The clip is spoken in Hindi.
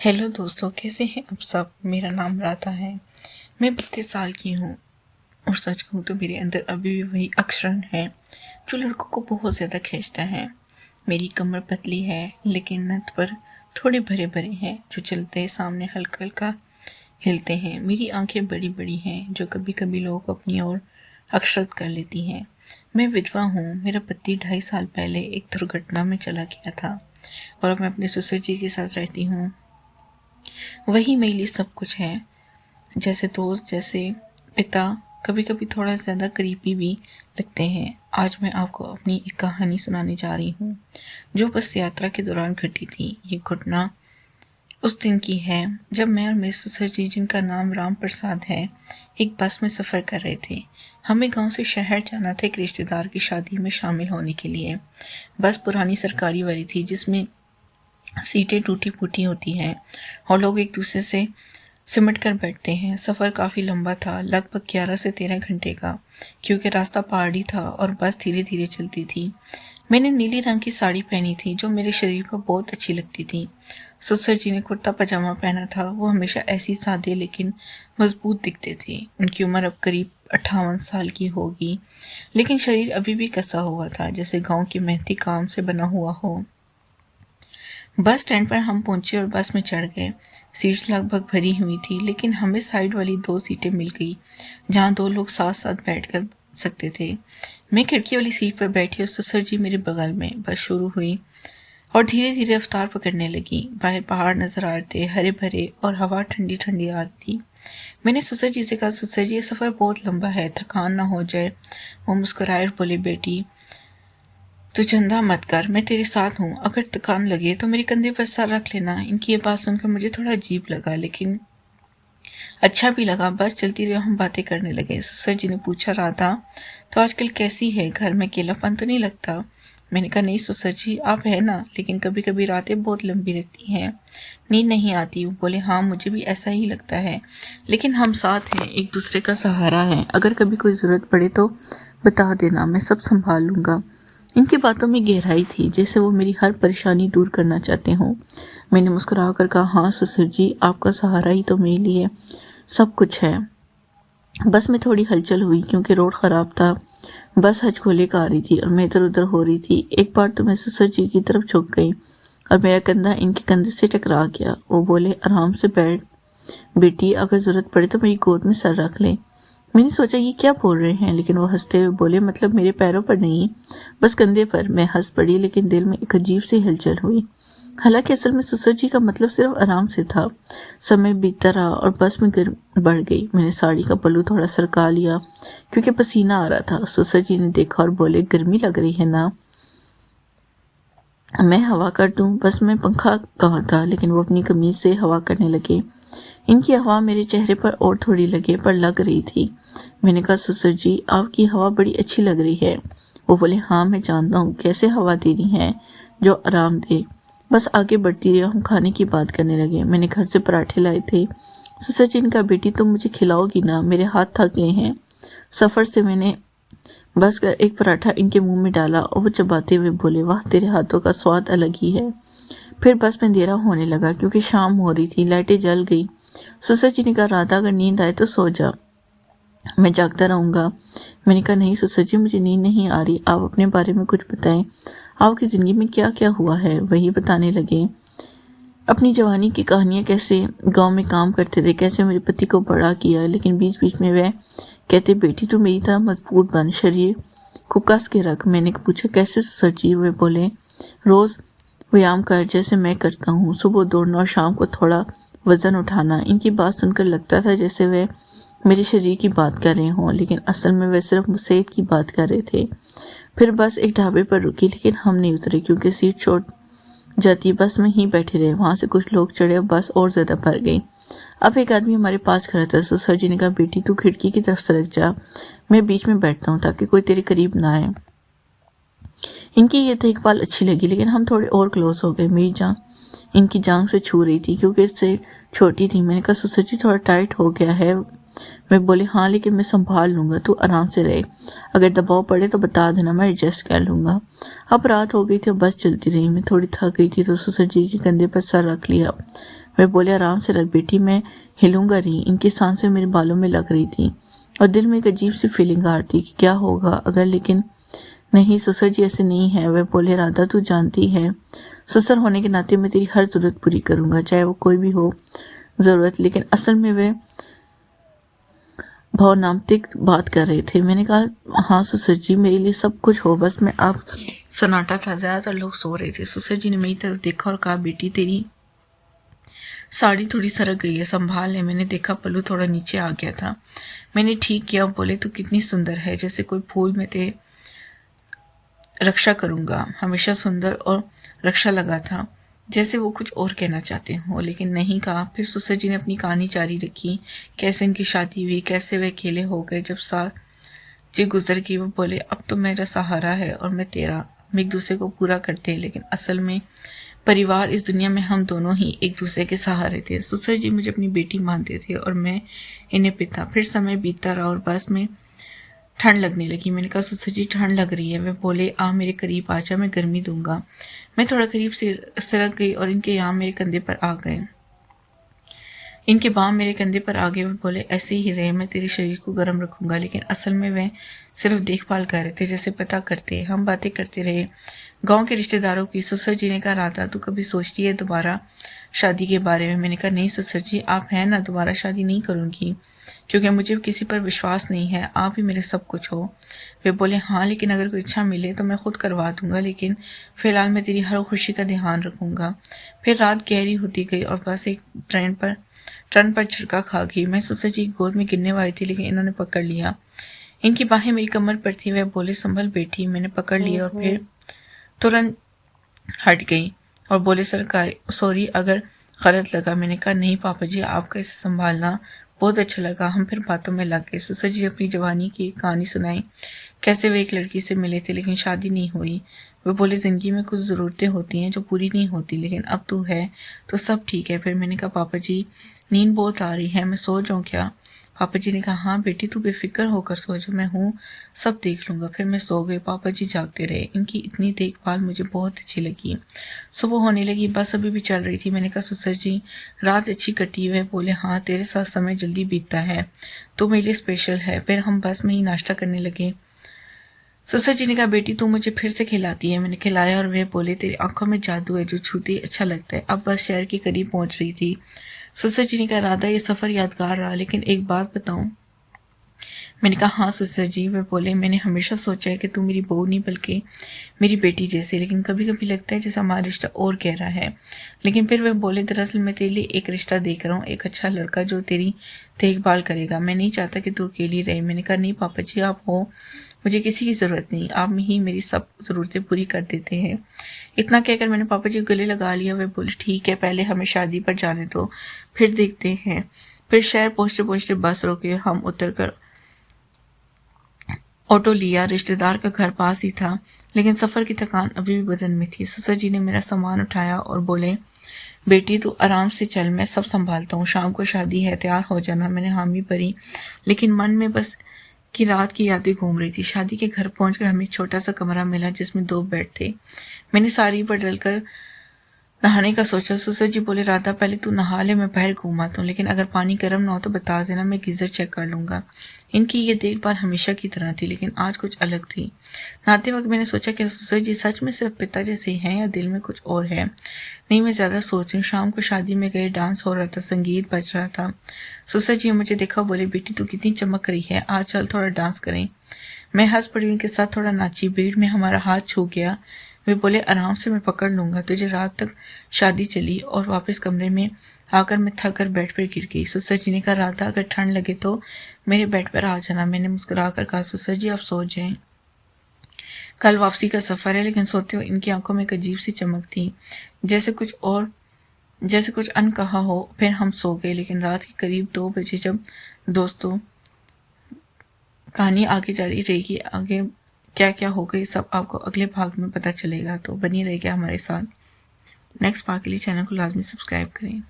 हेलो दोस्तों, कैसे हैं आप सब। मेरा नाम राधा है। मैं 32 साल की हूँ और सच कहूँ तो मेरे अंदर अभी भी वही अक्षरण है जो लड़कों को बहुत ज़्यादा खींचता है। मेरी कमर पतली है लेकिन नथ पर थोड़े भरे भरे हैं जो चलते सामने हल्का हल्का हिलते हैं। मेरी आंखें बड़ी बड़ी हैं जो कभी कभी लोग अपनी ओर अक्षरत कर लेती हैं। मैं विधवा हूँ। मेरा पति 2.5 साल पहले एक दुर्घटना में चला गया था और अब मैं अपने ससुर जी के साथ रहती हूँ। वही मेरे लिए सब कुछ है, जैसे दोस्त, जैसे पिता, कभी कभी थोड़ा ज़्यादा करीबी भी लगते हैं। आज मैं आपको अपनी एक कहानी सुनाने जा रही हूँ जो बस यात्रा के दौरान घटी थी। ये घटना उस दिन की है जब मैं और मेरे ससुर जी, जिनका नाम राम प्रसाद है, एक बस में सफ़र कर रहे थे। हमें गांव से शहर जाना था एक रिश्तेदार की शादी में शामिल होने के लिए। बस पुरानी सरकारी वाली थी जिसमें सीटें टूटी फूटी होती हैं और लोग एक दूसरे से सिमट कर बैठते हैं। सफ़र काफ़ी लंबा था, लगभग 11 से 13 घंटे का, क्योंकि रास्ता पहाड़ी था और बस धीरे धीरे चलती थी। मैंने नीली रंग की साड़ी पहनी थी जो मेरे शरीर पर बहुत अच्छी लगती थी। ससुर जी ने कुर्ता पजामा पहना था। वो हमेशा ऐसी सादे लेकिन मजबूत दिखते थे। उनकी उम्र अब करीब 58 साल की होगी, लेकिन शरीर अभी भी कसा हुआ था, जैसे गांव की मेहनती काम से बना हुआ हो। बस स्टैंड पर हम पहुंचे और बस में चढ़ गए। सीट्स लगभग भरी हुई थी, लेकिन हमें साइड वाली 2 सीटें मिल गई जहां 2 लोग साथ साथ बैठ कर सकते थे। मैं खिड़की वाली सीट पर बैठी और ससुर जी मेरे बगल में। बस शुरू हुई और धीरे धीरे रफ्तार पकड़ने लगी। बाहर पहाड़ नजर आ रहे थे, हरे भरे, और हवा ठंडी ठंडी आ रही थी। मैंने ससुर जी से कहा, ससुर जी ये सफ़र बहुत लंबा है, थकान ना हो जाए। वो मुस्कुराए और बोले, बेटी तू चिंता मत कर, मैं तेरे साथ हूँ। अगर थकान लगे तो मेरे कंधे पर सर रख लेना। इनकी ये बात सुनकर मुझे थोड़ा अजीब लगा, लेकिन अच्छा भी लगा। बस चलती रही, हम बातें करने लगे। ससुर जी ने पूछा, राधा तो आजकल कैसी है, घर में अकेलापन तो नहीं लगता। मैंने कहा, नहीं ससुर जी, आप है ना, लेकिन कभी कभी रातें बहुत लंबी लगती हैं, नींद नहीं आती। वो बोले, हाँ मुझे भी ऐसा ही लगता है, लेकिन हम साथ हैं, एक दूसरे का सहारा है। अगर कभी कोई ज़रूरत पड़े तो बता देना, मैं सब संभाल लूँगा। इनकी बातों में गहराई थी, जैसे वो मेरी हर परेशानी दूर करना चाहते हों। मैंने मुस्कुरा कर कहा, हाँ ससुर जी, आपका सहारा ही तो मेरे लिए सब कुछ है। बस में थोड़ी हलचल हुई क्योंकि रोड ख़राब था। बस हचकोले का आ रही थी और मैं इधर उधर हो रही थी। एक बार तो मैं ससुर जी की तरफ झुक गई और मेरा कंधा इनके कंधे से टकरा गया। वो बोले, आराम से बैठ बेटी, अगर ज़रूरत पड़े तो मेरी गोद में सर रख ले। मैंने सोचा ये क्या बोल रहे हैं, लेकिन वो हंसते हुए बोले, मतलब मेरे पैरों पर नहीं, बस कंधे पर। मैं हंस पड़ी, लेकिन दिल में एक अजीब सी हलचल हुई। हालांकि असल में ससुर जी का मतलब सिर्फ आराम से था। समय बीतता रहा और बस में गर्मी बढ़ गई। मैंने साड़ी का पल्लू थोड़ा सरका लिया क्योंकि पसीना आ रहा था। ससुर जी ने देखा और बोले, गर्मी लग रही है ना, मैं हवा कर दूं। बस में पंखा कहाँ था, लेकिन वो अपनी कमीज से हवा करने लगे। इनकी हवा मेरे चेहरे पर और थोड़ी लगे, पर लग रही थी। मैंने कहा, ससुर जी आपकी हवा बड़ी अच्छी लग रही है। वो बोले, हाँ मैं जानता हूँ कैसे हवा देनी है जो आराम दे। बस आगे बढ़ती रही, हम खाने की बात करने लगे। मैंने घर से पराठे लाए थे। ससुर जी ने कहा, बेटी तुम मुझे खिलाओगी ना, मेरे हाथ थक गए हैं सफ़र से। मैंने बस कर एक पराठा इनके मुंह में डाला और वो चबाते हुए बोले, वाह तेरे हाथों का स्वाद अलग ही है। फिर बस में अंधेरा होने लगा क्योंकि शाम हो रही थी, लाइटें जल गई। ससुर जी ने कहा, राधा अगर नींद आए तो सो जा, मैं जागता रहूँगा। मैंने कहा, नहीं ससुर जी मुझे नींद नहीं आ रही, आप अपने बारे में कुछ बताएं, आपकी ज़िंदगी में क्या क्या हुआ है। वही बताने लगे अपनी जवानी की कहानियाँ, कैसे गांव में काम करते थे, कैसे मेरे पति को बड़ा किया। लेकिन बीच बीच में वह कहते, बेटी तू मेरी तरह मजबूत बन, शरीर को कस के रख। मैंने पूछा, कैसे ससुर जी। वे बोले, रोज़ व्यायाम कर जैसे मैं करता हूँ, सुबह दौड़ना और शाम को थोड़ा वज़न उठाना। इनकी बात सुनकर लगता था जैसे वे मेरे शरीर की बात कर रहे हों, लेकिन असल में वे सिर्फ सेहत की बात कर रहे थे। फिर बस एक ढाबे पर रुकी, लेकिन हम नहीं उतरे क्योंकि सीट छूट जाती। बस में ही बैठे रहे। वहाँ से कुछ लोग चढ़े और बस और ज़्यादा भर गई। अब एक आदमी हमारे पास खड़ा था। ससुर जी ने कहा, बेटी तू खिड़की की तरफ सरक जा, मैं बीच में बैठता हूँ ताकि कोई तेरे करीब ना आए। इनकी ये देखभाल अच्छी लगी, लेकिन हम थोड़े और क्लोज हो गए। मेरी जान इनकी जांघ से छू रही थी क्योंकि इससे छोटी थी। मैंने कहा, ससुर जी थोड़ा टाइट हो गया है, मैं बोली हाँ लेकिन मैं संभाल लूँगा, तू आराम से रहे, अगर दबाव पड़े तो बता देना, मैं एडजस्ट कर लूँगा। अब रात हो गई थी और बस चलती रही। मैं थोड़ी थक गई थी तो ससुर जी के कंधे पर सर रख लिया। मैं बोले आराम से रख बेटी, मैं हिलूँगा नहीं। इनकी सांसें मेरे बालों में लग रही थी और दिल में एक अजीब सी फीलिंग आ रही थी कि क्या होगा अगर, लेकिन नहीं ससुर जी ऐसे नहीं है। वे बोले राधा तू जानती है ससुर होने के नाते मैं तेरी हर ज़रूरत पूरी करूँगा, चाहे वो कोई भी हो ज़रूरत। लेकिन असल में वे भावनात्मक बात कर रहे थे। मैंने कहा हाँ ससुर जी मेरे लिए सब कुछ हो, बस मैं अब सन्नाटा था, ज़्यादातर लोग सो रहे थे। ससुर जी ने मेरी तरफ देखा और कहा बेटी तेरी साड़ी थोड़ी सरक गई है, संभाल ले। मैंने देखा पल्लू थोड़ा नीचे आ गया था। मैंने ठीक किया। बोले तू कितनी सुंदर है, जैसे कोई फूल में तेरे रक्षा करूँगा। हमेशा सुंदर और रक्षा लगा था, जैसे वो कुछ और कहना चाहते हो लेकिन नहीं कहा। फिर ससुर जी ने अपनी कहानी जारी रखी, कैसे इनकी शादी हुई, कैसे वे अकेले हो गए जब साल जी गुजर गई। वो बोले अब तो मेरा सहारा है और मैं तेरा, हम एक दूसरे को पूरा करते हैं, लेकिन असल में परिवार इस दुनिया में हम दोनों ही एक दूसरे के सहारे थे। ससुर जी मुझे अपनी बेटी मानते थे और मैं इन्हें पिता। फिर समय बीतता रहा और बस में ठंड लगने लगी। मैंने कहा ससुर जी ठंड लग रही है। वे बोले आ मेरे करीब आ जा, मैं गर्मी दूंगा। मैं थोड़ा करीब से सरक गई और इनके यहाँ मेरे कंधे पर आ गए। इनके बाम मेरे कंधे पर आ गए। वे बोले ऐसे ही रहे, मैं तेरे शरीर को गर्म रखूंगा। लेकिन असल में वे सिर्फ देखभाल कर रहे थे, जैसे पता करते। हम बातें करते रहे गांव के रिश्तेदारों की। ससुर जी ने कहा राधा तू कभी सोचती है दोबारा शादी के बारे में? मैंने कहा नहीं ससुर जी, आप हैं ना, दोबारा शादी नहीं करूँगी क्योंकि मुझे किसी पर विश्वास नहीं है, आप ही मेरे सब कुछ हो। वे बोले हाँ लेकिन अगर कोई इच्छा मिले तो मैं खुद करवा दूंगा, लेकिन फ़िलहाल मैं तेरी हर खुशी का ध्यान रखूँगा। फिर रात गहरी होती गई और बस एक टर्न पर झटका खा गई। मैं ससुर जी की गोद में गिरने वाली थी लेकिन इन्होंने पकड़ लिया। इनकी बाहें मेरी कमर पर थी। वह बोले संभल बेटी। मैंने पकड़ लिया और फिर तुरंत हट गई और बोले सरकार सॉरी अगर गलत लगा। मैंने कहा नहीं पापा जी, आपका इसे संभालना बहुत अच्छा लगा। हम फिर बातों में लग गए। ससुर जी अपनी जवानी की कहानी सुनाई, कैसे वे एक लड़की से मिले थे लेकिन शादी नहीं हुई। वे बोले ज़िंदगी में कुछ ज़रूरतें होती हैं जो पूरी नहीं होती, लेकिन अब तू है तो सब ठीक है। फिर मैंने कहा पापा जी नींद बहुत आ रही है, मैं सो जाऊँ क्या? पापा जी ने कहा हाँ बेटी तू बेफिक्र होकर सो जा, मैं हूँ, सब देख लूँगा। फिर मैं सो गई। पापा जी जागते रहे। इनकी इतनी देखभाल मुझे बहुत अच्छी लगी। सुबह होने लगी, बस अभी भी चल रही थी। मैंने कहा ससुर जी रात अच्छी कटी हुई है? बोले हाँ तेरे साथ समय जल्दी बीतता है, तो मेरे लिए स्पेशल है। फिर हम बस में ही नाश्ता करने लगे। ससुर जी ने कहा बेटी तू मुझे फिर से खिलाती है। मैंने खिलाया और वे बोले तेरी आंखों में जादू है, जो छूती अच्छा लगता है। अब बस शहर के करीब पहुंच रही थी। ससुर जी ने कहा राधा ये सफ़र यादगार रहा, लेकिन एक बात बताऊं? मैंने कहा हाँ ससुर जी। वे बोले मैंने हमेशा सोचा है कि तू मेरी बहू नहीं बल्कि मेरी बेटी जैसे, लेकिन कभी कभी लगता है जैसे हमारा रिश्ता और गहरा है। लेकिन फिर वे बोले दरअसल मैं तेरे लिए एक रिश्ता देख रहा हूँ, एक अच्छा लड़का जो तेरी देखभाल करेगा। मैं नहीं चाहता कि तू अकेली रहे। मैंने कहा नहीं पापा जी आप हो, मुझे किसी की ज़रूरत नहीं, आप ही मेरी सब ज़रूरतें पूरी कर देते हैं। इतना कहकर मैंने पापा जी को गले लगा लिया। वे बोले ठीक है पहले हमें शादी पर जाने दो, फिर देखते हैं। फिर शहर पहुँचते पहुँचते बस रोके, हम उतर कर ऑटो लिया। रिश्तेदार का घर पास ही था, लेकिन सफ़र की थकान अभी भी बदन में थी। ससुर जी ने मेरा सामान उठाया और बोले बेटी तू आराम से चल, मैं सब संभालता हूँ, शाम को शादी है, तैयार हो जाना। मैंने हामी भरी, लेकिन मन में बस की रात की यादें घूम रही थी। शादी के घर पहुंचकर हमें एक छोटा सा कमरा मिला जिसमें 2 बेड थे। मैंने साड़ी पर डलकर नहाने का सोचा। ससुर जी बोले राधा पहले तू नहा ले, मैं बाहर घूम आता हूँ, लेकिन अगर पानी गर्म ना हो तो बता देना, मैं गीज़र चेक कर लूँगा। इनकी ये देखभाल हमेशा की तरह थी, लेकिन आज कुछ अलग थी। नहाते वक्त मैंने सोचा कि ससुर जी सच में सिर्फ पिता जैसे हैं या दिल में कुछ और है। नहीं मैं ज़्यादा सोच रही हूँ। शाम को शादी में गए, डांस हो रहा था, संगीत बज रहा था। ससुर जी मुझे देखा, बोले बेटी तू कितनी चमक रही है, आज चल थोड़ा डांस करें। मैं हंस पड़ी, उनके साथ थोड़ा नाची। भीड़ में हमारा हाथ छू गया। वे बोले आराम से, मैं पकड़ लूँगा तुझे। रात तक शादी चली और वापस कमरे में आकर मैं थक कर बेड पर गिर गई। ससुर जी ने कहा राधा अगर ठंड लगे तो मेरे बेड पर आ जाना। मैंने मुस्कुरा कर कहा ससुर जी आप सो जाएं, कल वापसी का सफ़र है। लेकिन सोते हुए इनकी आंखों में एक अजीब सी चमक थी, जैसे कुछ अनकहा हो। फिर हम सो गए। लेकिन रात के करीब 2 बजे जब दोस्तों कहानी आगे जारी रहेगी, आगे क्या क्या हो गई सब आपको अगले भाग में पता चलेगा, तो बनी रहेगा हमारे साथ। नेक्स्ट पार्ट के लिए चैनल को लाजमी सब्सक्राइब करें।